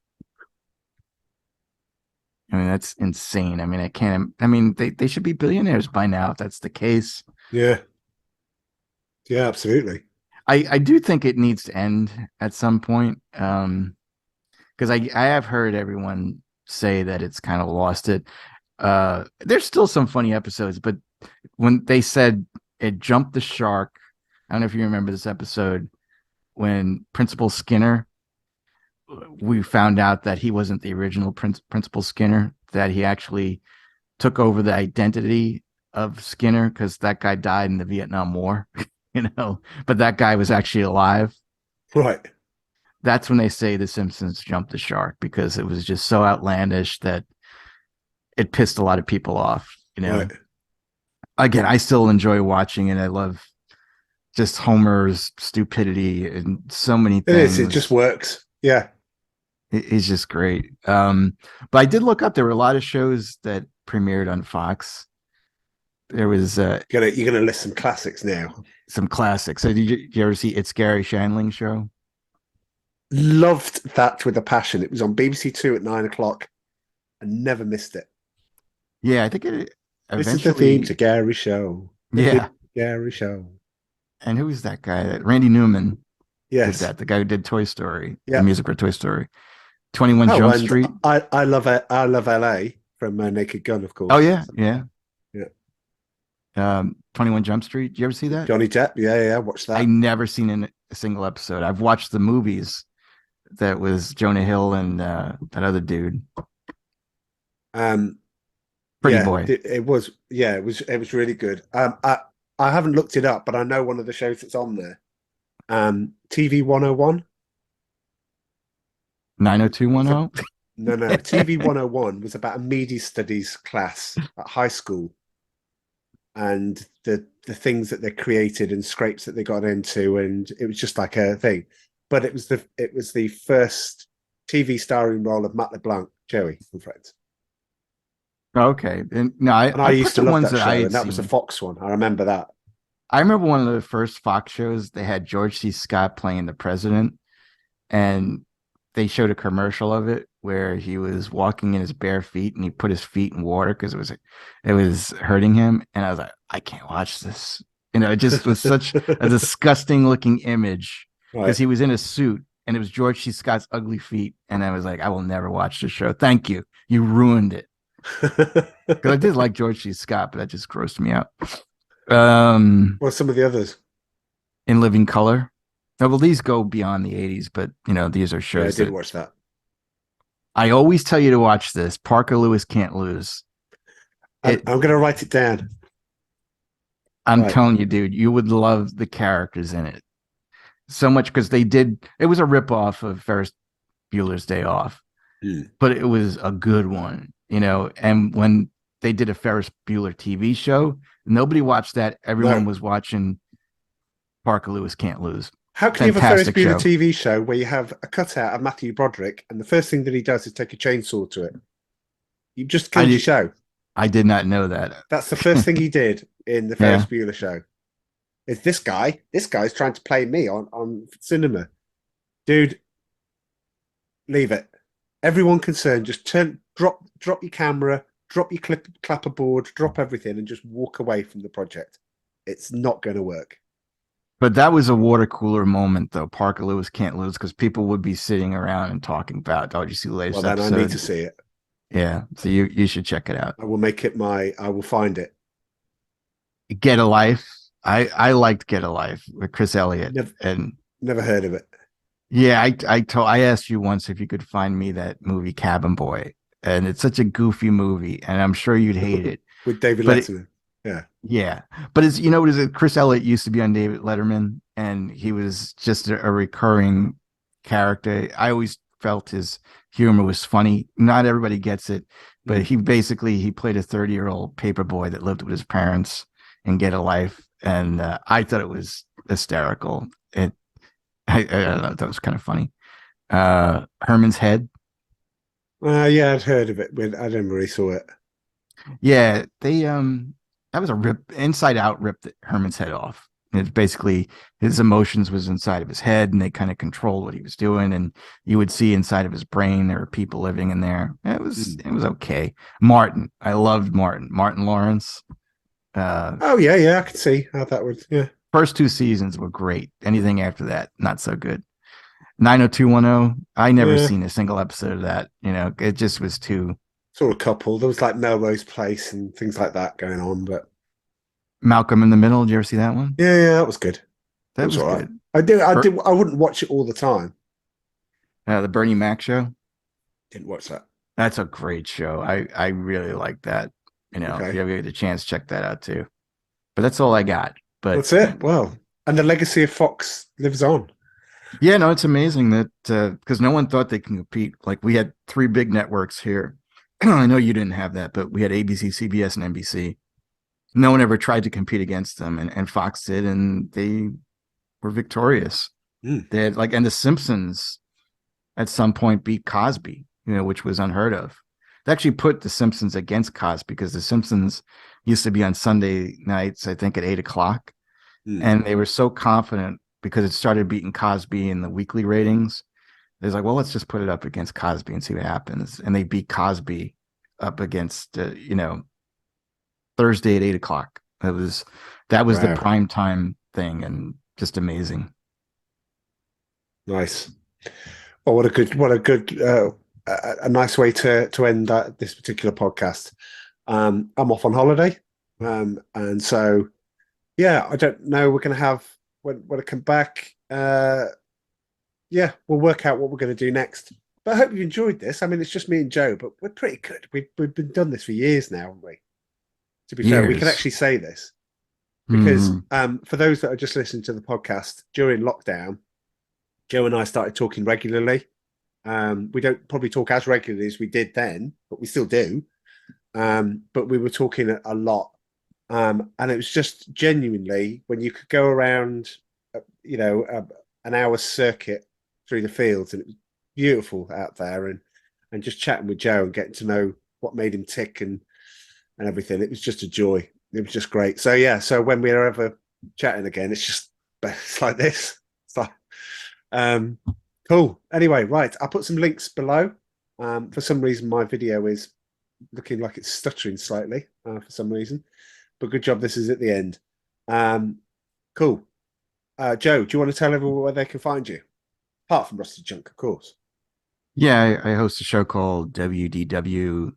I mean, that's insane. I mean, I can't. I mean, they should be billionaires by now if that's the case. Yeah, yeah, absolutely. I do think it needs to end at some point. Because I have heard everyone say that it's kind of lost it. There's still some funny episodes, but when they said it jumped the shark, I don't know if you remember this episode when Principal Skinner, we found out that he wasn't the original Principal Skinner, that he actually took over the identity of Skinner because that guy died in the Vietnam War, but that guy was actually alive. Right. That's when they say the Simpsons jumped the shark because it was just so outlandish that it pissed a lot of people off. Right. Again, I still enjoy watching it. I love just Homer's stupidity and so many It things. is. It just works. Yeah. He's just great. But I did look up, there were a lot of shows that premiered on Fox. There was You're gonna list some classics now. some classics. So did you ever see It's Gary Shandling show? Loved that with a passion. It was on BBC Two at 9 o'clock. I never missed it. Yeah, I think it This is the theme to Gary Show. Yeah. Gary Show. And who was that guy? Randy Newman Yes. did that. The guy who did Toy Story, Yeah. the music for Toy Story. 21 Jump Street. I love it. I love LA from Naked Gun, of course. Oh yeah, yeah. Yeah. 21 Jump Street. Did you ever see that? Johnny Depp. Yeah. Watch that. I never seen a single episode. I've watched the movies that was Jonah Hill and that other dude. Pretty Boy. It was really good. I haven't looked it up, but I know one of the shows that's on there. TV 101. 90210. No. TV 101 was about a media studies class at high school and the things that they created and scrapes that they got into, and it was just like a thing. But it was the first TV starring role of Matt LeBlanc, Joey from Friends. Okay. And no, I used to love that show, and that was a Fox one. I remember that. I remember one of the first Fox shows, they had George C. Scott playing the president, and they showed a commercial of it where he was walking in his bare feet and he put his feet in water because it was hurting him. And I was like, I can't watch this. It just was such a disgusting looking image because he was in a suit and it was George C. Scott's ugly feet. And I was like, I will never watch this show. Thank you. You ruined it. Because I did like George C. Scott, but that just grossed me out. What's some of the others? In Living Color. Oh, well, these go beyond the 80s, but these are shows. Yeah, I did watch that. I always tell you to watch this. Parker Lewis Can't Lose. I'm going to write it down. I'm telling you, dude, you would love the characters in it so much because it was a ripoff of Ferris Bueller's Day Off, but it was a good one, and when they did a Ferris Bueller TV show, nobody watched that. Everyone was watching Parker Lewis Can't Lose. How can you have a Ferris Fantastic Bueller show. TV show where you have a cutout of Matthew Broderick and the first thing that he does is take a chainsaw to it? You just killed your show. I did not know that. That's the first thing he did in the Ferris Bueller show. Is this guy? This guy's trying to play me on cinema. Dude, leave it. Everyone concerned, just drop your camera, drop your clapperboard, drop everything and just walk away from the project. It's not going to work. But that was a water cooler moment, though. Parker Lewis Can't Lose, because people would be sitting around and talking about, oh, did you see the latest episode? Well, then I need to see it. Yeah, so you should check it out. I will make it I will find it. Get a Life. I liked Get a Life with Chris Elliott. Never heard of it. Yeah, I asked you once if you could find me that movie Cabin Boy, and it's such a goofy movie, and I'm sure you'd hate it. With David Letterman. Yeah. But it's Chris Elliott used to be on David Letterman, and he was just a recurring character. I always felt his humor was funny. Not everybody gets it. But he basically he played a 30-year-old paper boy that lived with his parents and get a life. And I thought it was hysterical. I don't know, that was kind of funny. Herman's Head. Yeah, I'd heard of it, but I never really saw it. Yeah, they that was a rip inside out ripped Herman's head off. It's basically his emotions was inside of his head and they kind of controlled what he was doing. And you would see inside of his brain there were people living in there. It was okay. Martin. I loved Martin. Martin Lawrence. Oh yeah, yeah, I could see how that would. Yeah, First two seasons were great. Anything after that, not so good. 90210. I never yeah. seen a single episode of that. You know, it just was too Saw a couple. There was like Melrose Place and things like that going on, but Malcolm in the Middle. Did you ever see that one? yeah, yeah, that was good. That That was was all right. good. I wouldn't watch it all the time. The Bernie Mac show. Didn't watch that. That's a great show. I really like that. You know, if Okay, you ever get a chance, check that out too. But that's all I got. But that's it. Well, and the legacy of Fox lives on. yeah, no, it's amazing that because no one thought they can compete. Like we had three big networks here. I know you didn't have that, but we had ABC, CBS, and NBC. No one ever tried to compete against them, and Fox did, and they were victorious. Mm, They had and the Simpsons at some point beat Cosby, you know, which was unheard of. They actually put the Simpsons against Cosby because the Simpsons used to be on Sunday nights, I think at 8 o'clock. mm. And they were so confident because it started beating Cosby in the weekly ratings. They're like, well, let's just put it up against Cosby and see what happens. And they beat Cosby up against, Thursday at 8 o'clock. That was the Wow, prime time thing and just amazing. nice. Well, what a good, a nice way to end this particular podcast. I'm off on holiday, and so yeah, I don't know. We're going to have when I come back. Yeah, we'll work out what we're going to do next. But I hope you enjoyed this. I mean, it's just me and Joe, but we're pretty good. We've been done this for years now, haven't we? To be fair, we can Years. actually say this because Hmm. for those that are just listening to the podcast during lockdown, Joe and I started talking regularly. We don't probably talk as regularly as we did then, but we still do. But we were talking a lot, and it was just genuinely when you could go around, an hour circuit through the fields, and it was beautiful out there, and just chatting with Joe and getting to know what made him tick and everything. It was just a joy. It was just great. So yeah, so when we're ever chatting again, it's like this. It's like um, cool. Anyway, right. I'll put some links below. For some reason, my video is looking like it's stuttering slightly for some reason, but good job. This is at the end. Um, cool. Joe, do you want to tell everyone where they can find you? Apart from Rusty Junk, of course. Yeah, I host a show called WDWNT,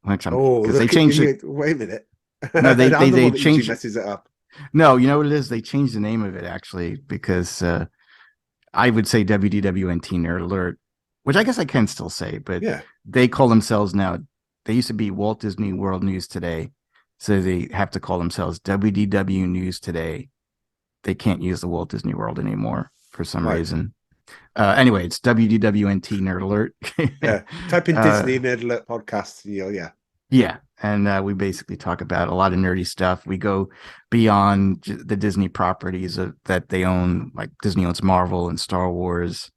which I'm Oh, because they look at changed it. you. Wait a minute. No, I'm the they one that usually changed it. messes it up. No, you know what it is? They changed the name of it actually because I would say WDWNT Nerd Alert, which I guess I can still say, but Yeah. they call themselves now. They used to be Walt Disney World News Today, so they have to call themselves WDW News Today. They can't use the Walt Disney World anymore for some Right. reason. Anyway, it's WDWNT Nerd Alert. Yeah. Type in uh, Disney Nerd Alert podcast. And yeah. yeah, and we basically talk about a lot of nerdy stuff. We go beyond the Disney properties that they own, like Disney owns Marvel and Star Wars,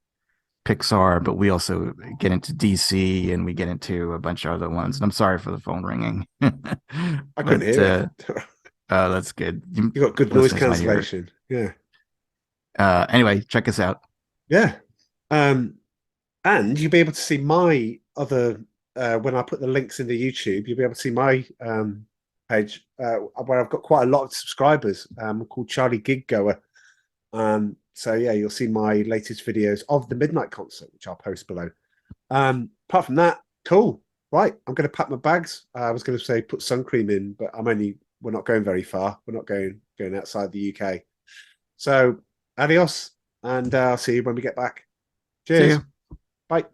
Pixar, but we also get into DC and we get into a bunch of other ones. And I'm sorry for the phone ringing, I couldn't but hear it. that's good. You got good noise Listeners might hear it. cancellation. Yeah. Anyway, check us out. Yeah. Um, and you'll be able to see my other when I put the links in the YouTube, you'll be able to see my page where I've got quite a lot of subscribers. Called Charlie Gig Goer. So yeah, you'll see my latest videos of the Midnight Concert, which I'll post below. Apart from that, cool. Right, I'm going to pack my bags. I was going to say put sun cream in, but we're not going very far. We're not going outside the UK. So adios, and I'll see you when we get back. See Cheers. you. Bye.